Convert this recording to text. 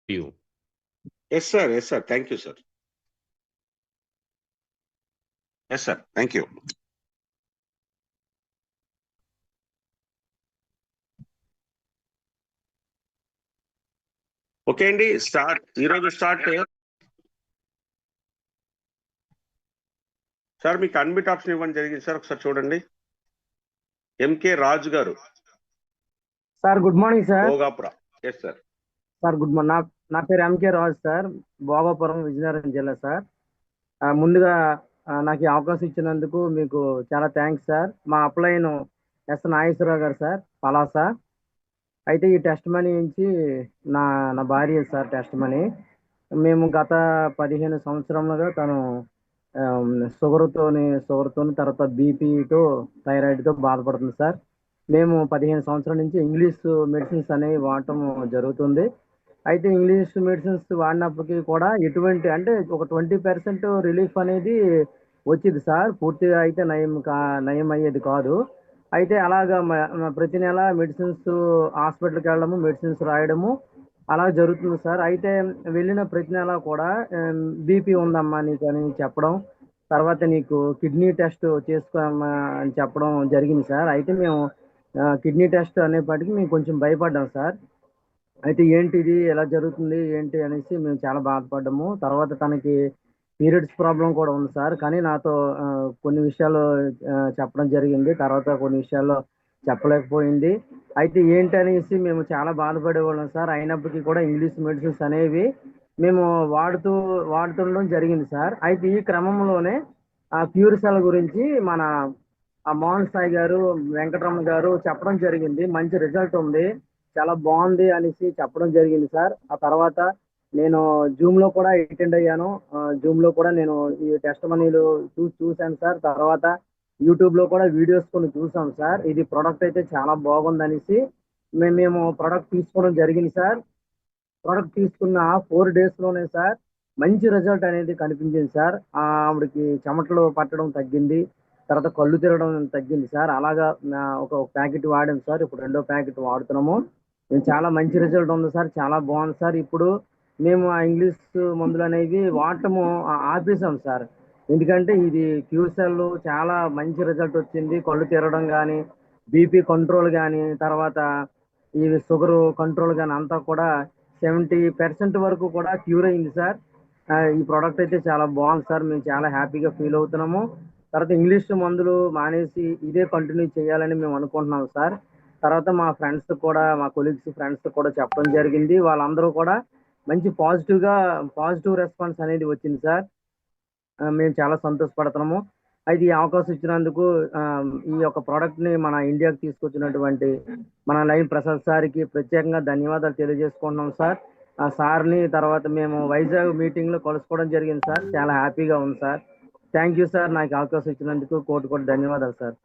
you. Yes, sir. Yes, sir. Thank you, sir. Yes, sir. Thank you. Okay అండి, ఈరోజు start sir. మీకు అన్మిట్ option ఇవ్వడం జరిగింది sir, ఒకసారి చూడండి. ఎంకే రాజు గారు. Sir good morning sir. Bhogapura. Yes sir. Sir good morning. నా పేరు ఎంకే రాజు సార్, భోగాపురం, విజయనగరం జిల్లా సార్. ముందుగా నాకు ఈ అవకాశం ఇచ్చినందుకు మీకు చాలా థ్యాంక్స్ సార్. మా అప్లైన్ ఎస్ నాగేశ్వరరావు గారు సార్, పలాస. అయితే ఈ టెస్ట్ మనీ నుంచి నా భార్య సార్ టెస్ట్ మనీ. మేము గత 15 సంవత్సరములుగా తను షుగర్తోని తర్వాత బీపీతో, థైరాయిడ్తో బాధపడుతుంది సార్. మేము 15 సంవత్సరాల నుంచి ఇంగ్లీష్ మెడిసిన్స్ అనేవి వాడటం జరుగుతుంది. అయితే ఇంగ్లీష్ మెడిసిన్స్ వాడినప్పటికీ కూడా ఎటువంటి అంటే ఒక 20% రిలీఫ్ అనేది వచ్చింది సార్. పూర్తిగా అయితే నయం అయ్యేది కాదు. అయితే అలాగా ప్రతి నెల మెడిసిన్స్ హాస్పిటల్కి వెళ్ళడము, మెడిసిన్స్ రాయడము అలా జరుగుతుంది సార్. అయితే వెళ్ళిన ప్రతి నెల కూడా బీపీ ఉందమ్మా నీకు అని చెప్పడం, తర్వాత నీకు కిడ్నీ టెస్ట్ చేసుకోమ్మా అని చెప్పడం జరిగింది సార్. అయితే మేము కిడ్నీ టెస్ట్ అనేప్పటికీ మేము కొంచెం భయపడ్డాం సార్. అయితే ఏంటిది ఎలా జరుగుతుంది ఏంటి అనేసి మేము చాలా బాధపడ్డాము. తర్వాత తనకి పీరియడ్స్ ప్రాబ్లం కూడా ఉంది సార్. కానీ నాతో కొన్ని విషయాలు చెప్పడం జరిగింది, తర్వాత కొన్ని విషయాల్లో చెప్పలేకపోయింది. అయితే ఏంటి అనేసి మేము చాలా బాధపడేవాళ్ళం సార్. అయినప్పటికీ కూడా ఇంగ్లీష్ మెడిసిన్స్ అనేవి మేము వాడుతుండడం జరిగింది సార్. అయితే ఈ క్రమంలోనే ఆ ప్యూర్ సెల్ గురించి మన మోహన్ సాయి గారు, వెంకటరమణ గారు చెప్పడం జరిగింది. మంచి రిజల్ట్ ఉంది, చాలా బాగుంది అనేసి చెప్పడం జరిగింది సార్. ఆ తర్వాత నేను జూమ్ లో కూడా అటెండ్ అయ్యాను. జూమ్ లో కూడా నేను ఈ టెస్ట్ మనీలు చూశాను సార్. తర్వాత యూట్యూబ్ లో కూడా వీడియోస్ కొన్ని చూసాం సార్. ఇది ప్రొడక్ట్ అయితే చాలా బాగుంది అనేసి మేము ప్రొడక్ట్ తీసుకోవడం జరిగింది సార్. ప్రొడక్ట్ తీసుకున్న 4 days లోనే సార్ మంచి రిజల్ట్ అనేది కనిపించింది సార్. ఆవిడకి చెమటలు పట్టడం తగ్గింది, తర్వాత కళ్ళు తిరగడం తగ్గింది సార్. అలాగా ఒక ప్యాకెట్ వాడాం సార్. ఇప్పుడు 2వ ప్యాకెట్ వాడుతున్నాము. చాలా మంచి రిజల్ట్ ఉంది సార్, చాలా బాగుంది సార్. ఇప్పుడు మేము ఆ ఇంగ్లీష్ మందులు అనేవి వాడటము ఆపేసాం సార్. ఎందుకంటే ఇది క్యూర్ సెల్ చాలా మంచి రిజల్ట్ వచ్చింది. కళ్ళు తిరగడం కానీ, బీపీ కంట్రోల్ కానీ, తర్వాత ఈ షుగర్ కంట్రోల్ కానీ అంతా కూడా 70% వరకు కూడా క్యూర్ అయింది సార్. ఈ ప్రోడక్ట్ అయితే చాలా బాగుంది సార్. మేము చాలా హ్యాపీగా ఫీల్ అవుతున్నాము. తర్వాత ఇంగ్లీష్ మందులు మానేసి ఇదే కంటిన్యూ చేయాలని మేము అనుకుంటున్నాం సార్. తర్వాత మా ఫ్రెండ్స్ కూడా, మా కొలీగ్స్ ఫ్రెండ్స్ కూడా చెప్పడం జరిగింది. వాళ్ళందరూ కూడా మంచి పాజిటివ్ రెస్పాన్స్ అనేది వచ్చింది సార్. మేము చాలా సంతోషపడుతున్నాము. అయితే ఈ అవకాశం ఇచ్చినందుకు ఈ యొక్క ప్రోడక్ట్ ని మన ఇండియాకి తీసుకొచ్చినటువంటి మన లైన్ ప్రసాద్ సార్కి ప్రత్యేకంగా ధన్యవాదాలు తెలియజేసుకుంటున్నాం సార్. ఆ సార్ని తర్వాత మేము వైజాగ్ మీటింగ్ లో కలుసుకోవడం జరిగింది సార్. చాలా హ్యాపీగా ఉంది సార్. Thank you sir. నాకు అవకాశం ఇచ్చినందుకు కోటి ధన్యవాదాలు సార్.